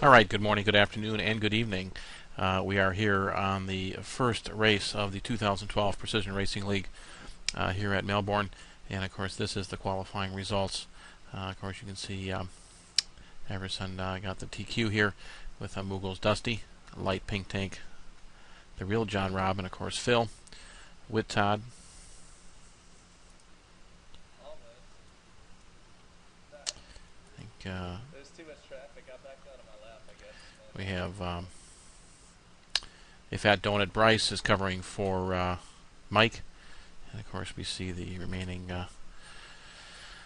All right, good morning, good afternoon, and good evening. We are here on the first race of the 2012 Precision Racing League here at Melbourne. And of course, this is the qualifying results. Of course, you can see Everson got the TQ here with Moogle's Dusty, light pink tank, the real John Robb, and of course, Phil, with Todd. I think there's too much traffic. Got back out of my lap, I guess. We have a Fat Donut. Bryce is covering for Mike. And of course, we see the remaining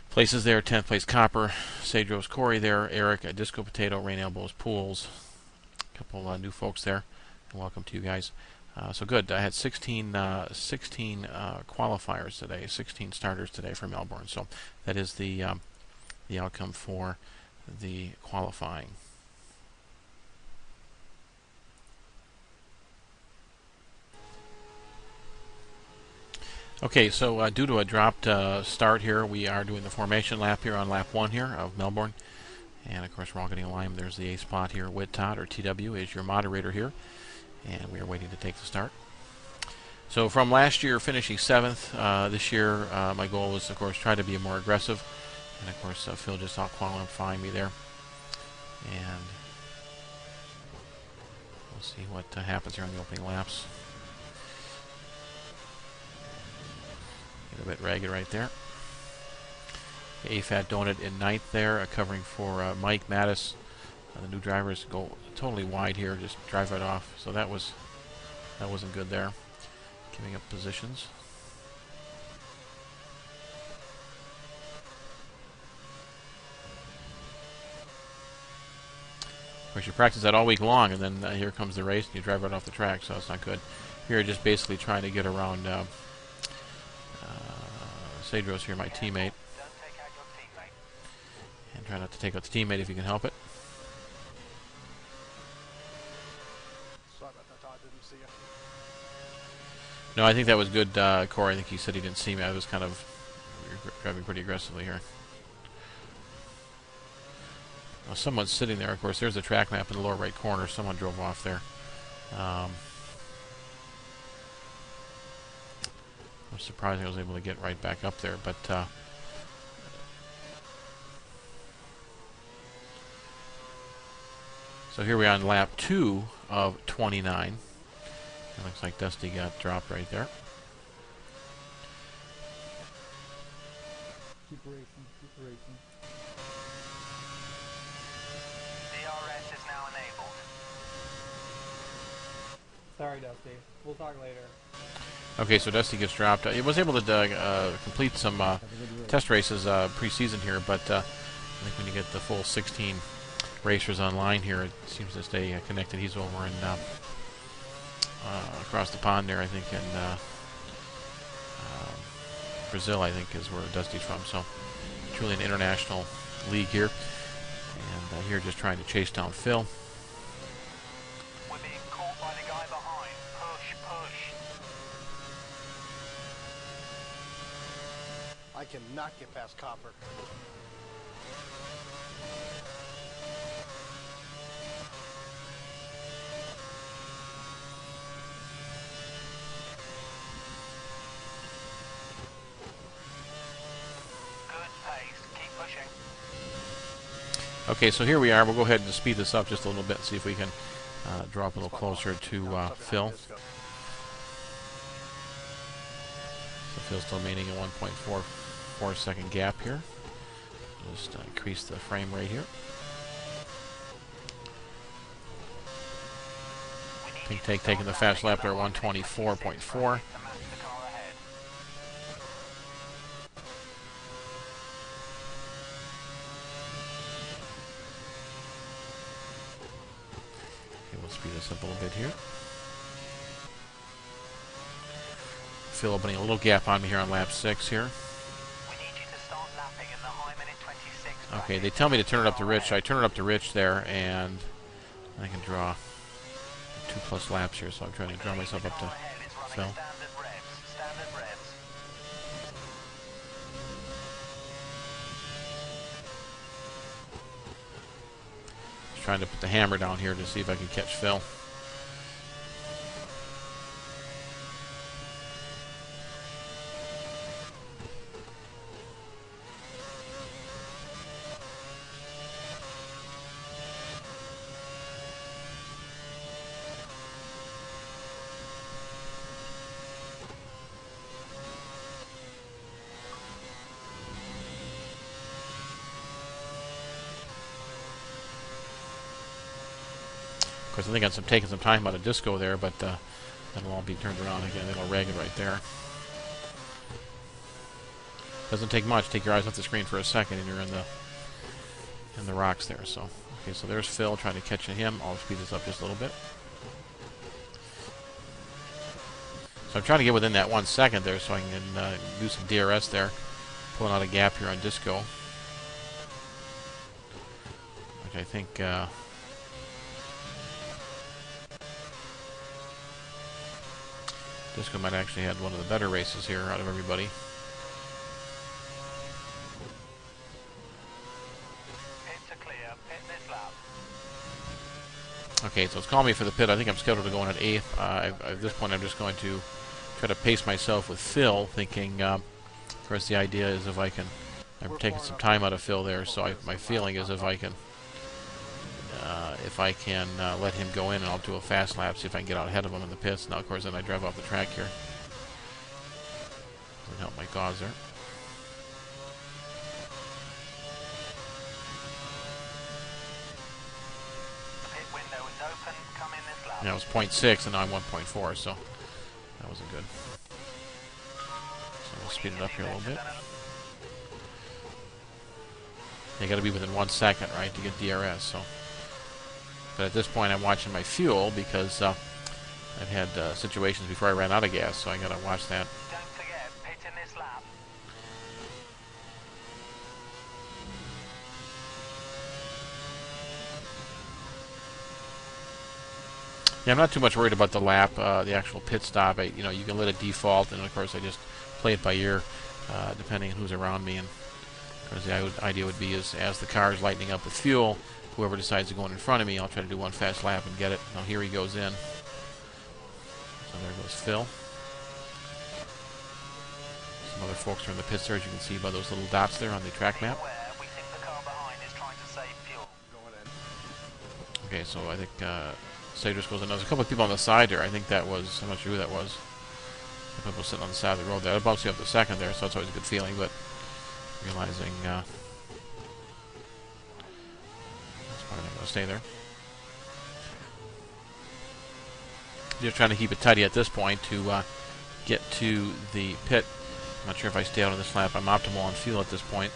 places there. 10th place Copper, Cedros Corey there, Eric, Disco Potato, Rain Elbows, Pools. A couple new folks there. And welcome to you guys. So good. I had 16 qualifiers today, 16 starters today for Melbourne. So that is the outcome for the qualifying. Okay, so due to a dropped start here, we are doing the formation lap here on lap 1 here of Melbourne. And of course, we're all getting aligned. There's the A spot here. Whit Todd, or TW, is your moderator here. And we are waiting to take the start. So from last year finishing 7th, this year my goal was, of course, try to be more aggressive. And of course, Phil just out-qualifying me there. And we'll see what happens here on the opening laps. Get a bit ragged right there. A Fat Donut in 9th there, covering for Mike Mattis. The new drivers go totally wide here, just drive right off. So that wasn't good there. Giving up positions. Of course, you practice that all week long, and then here comes the race, and you drive right off the track, so it's not good. Here, just basically trying to get around Cedros here, my teammate. And try not to take out the teammate if you can help it. Sorry about that, Todd. Didn't see you. No, I think that was good, Corey. I think he said he didn't see me. I was kind of driving pretty aggressively here. Well, someone's sitting there. Of course, there's the track map in the lower right corner. Someone drove off there. I'm surprised I was able to get right back up there, but so here we are on lap 2 of 29. It looks like Dusty got dropped right there. Keep racing, keep racing. DRS is now enabled. Sorry, Dusty. We'll talk later. Okay, so Dusty gets dropped. He was able to complete some test races pre-season here, but I think when you get the full 16 racers online here, it seems to stay connected. He's over in across the pond there, I think, in Brazil, I think, is where Dusty's from. So truly an international league here. And here just trying to chase down Phil. We're being caught by the guy behind. Push, push. I cannot get past Copper. Okay, so here we are. We'll go ahead and speed this up just a little bit and see if we can draw up a little closer to Phil. So Phil's still maintaining a 1.44 second gap here. Just increase the frame rate here. Pink Tank taking the fast lap there at 124.4. Speed this up a little bit here. Phil opening a little gap on me here on lap 6 here. We need you to start lapping in the high minute 26. Okay, they tell me to turn it up to Rich. So I turn it up to Rich there, and I can draw 2+ laps here. So I'm trying to draw myself up to Phil. trying to put the hammer down here to see if I can catch Phil. Of course, I think I'm taking some time out of disco there, but that'll all be turned around again. It'll rag it right there. Doesn't take much. Take your eyes off the screen for a second, and you're in the rocks there. So, okay, so there's Phil trying to catch him. I'll speed this up just a little bit. So I'm trying to get within that 1 second there, so I can do some DRS there, pulling out a gap here on disco, which I think. Disco might actually had one of the better races here out of everybody. Pits are clear. Pit this lap. Okay, so it's calling me for the pit. I think I'm scheduled to go in at 8th. At this point, I'm just going to try to pace myself with Phil, thinking, of course, the idea is if I can... I'm taking some time out of Phil there, so my feeling is if I can let him go in, and I'll do a fast lap, see if I can get out ahead of him in the pits. Now, of course, then I drive off the track here. Doesn't help my cause there. Pit window is open. Come in this lap. Yeah, it was 0.6, and now I'm 1.4, so that wasn't good. So we'll speed it up here a little bit. You got to be within 1 second, right, to get DRS. So, but at this point, I'm watching my fuel because I've had situations before I ran out of gas, so I got to watch that. Don't forget, pit in this lap. Yeah, I'm not too much worried about the lap, the actual pit stop. You know, you can let it default, and of course, I just play it by ear, depending on who's around me. And of course, the idea would be is as the car is lightening up with fuel, whoever decides to go in front of me, I'll try to do one fast lap and get it. Now here he goes in. So there goes Phil. Some other folks are in the pits there, as you can see by those little dots there on the track map. Beware, we think the car behind is trying to save fuel. Going in. Okay, so I think Cedrus goes in. There's a couple of people on the side there. I think that was, I'm not sure who that was. People sitting on the side of the road there. That bumps you up the second there, so that's always a good feeling, but realizing that's probably not going to stay there. Just trying to keep it tidy at this point to get to the pit. I'm not sure if I stay out on this lap. I'm optimal on fuel at this point.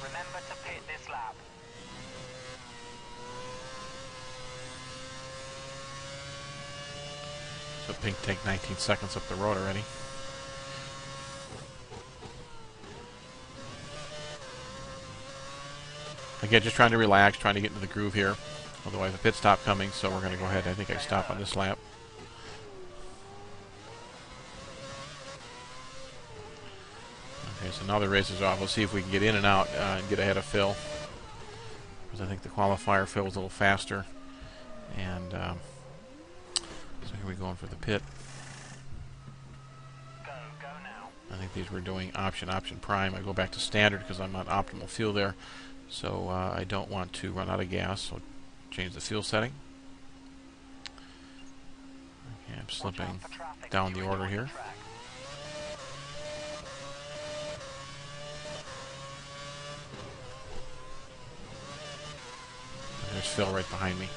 Remember to pit this lap. So Pink take 19 seconds up the road already. Again, just trying to relax, trying to get into the groove here. Otherwise, a pit stop coming, so we're going to go ahead. I think I stop on this lap. Okay, so now the race is off. We'll see if we can get in and out and get ahead of Phil. Because I think the qualifier Phil was a little faster. And so here we go in for the pit. Go now. I think these were doing option prime. I go back to standard because I'm on optimal fuel there. So I don't want to run out of gas, so change the fuel setting. Okay, I'm slipping down the order here. There's Phil right behind me.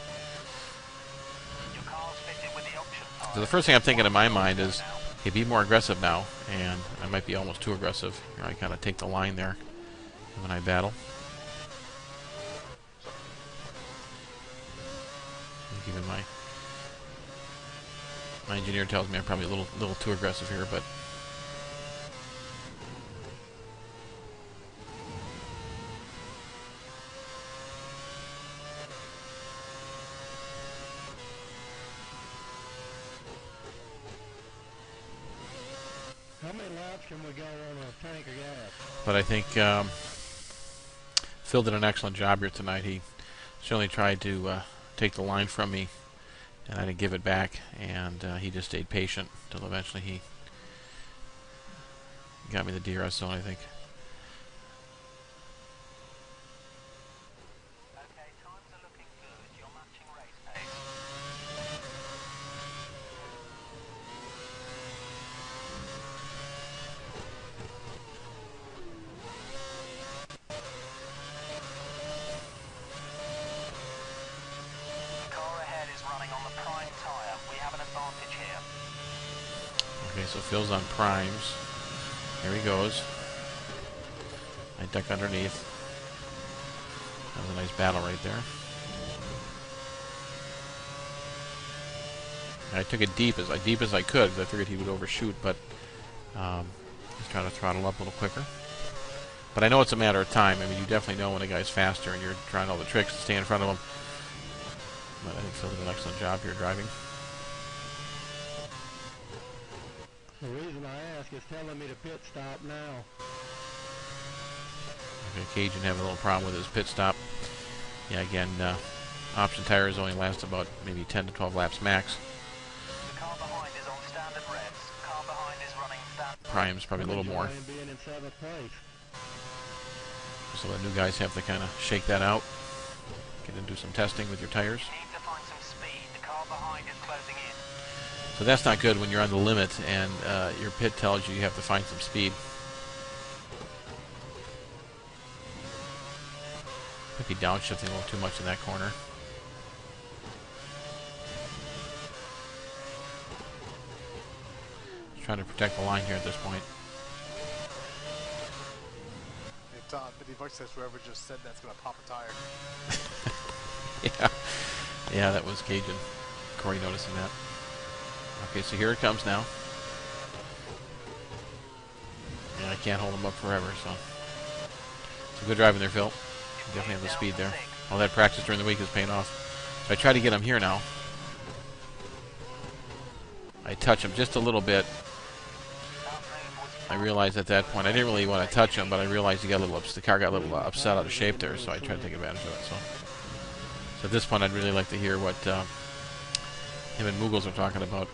Your car's fitted with the option tyre. So the first thing I'm thinking in my mind is, hey, be more aggressive now, and I might be almost too aggressive. Here I kind of take the line there when I battle. Even my engineer tells me I'm probably a little too aggressive here, but many laps can we go on a tank of gas? But I think Phil did an excellent job here tonight. He certainly tried to take the line from me, and I didn't give it back, and he just stayed patient until eventually he got me the DRS zone, I think. Okay, times are looking good. You're matching race pace. The car ahead is running on the prime tyre. We have an advantage here. Okay, so Phil's on primes. Here he goes. I duck underneath. That was a nice battle right there. I took it deep as I could because I figured he would overshoot, but he's trying to throttle up a little quicker. But I know it's a matter of time. I mean, you definitely know when a guy's faster and you're trying all the tricks to stay in front of him. But I think Phil did an excellent job here driving. The reason I ask is telling me to pit stop now. Okay, Cajun having a little problem with his pit stop. Yeah, again, option tires only last about maybe 10 to 12 laps max. The car behind is on standard revs. Car behind is running standard. Prime's probably a little more. Being in 7th place. So the new guys have to kind of shake that out. Get into some testing with your tires. Need to find some speed. The car behind is closing in. So that's not good when you're on the limit and your pit tells you have to find some speed. Might be downshifting a little too much in that corner. Trying to protect the line here at this point. Hey Todd, 50 bucks says whoever just said that's gonna pop a tire. Yeah, that was Cajun. Corey noticing that. Okay, so here it comes now. And I can't hold him up forever, so. It's good driving there, Phil. You definitely have the speed there. All that practice during the week is paying off. So I try to get him here now. I touch him just a little bit. I realized at that point I didn't really want to touch him, but I realized he got a little the car got a little upset out of shape there, so I tried to take advantage of it. So at this point, I'd really like to hear what him and Moogles are talking about.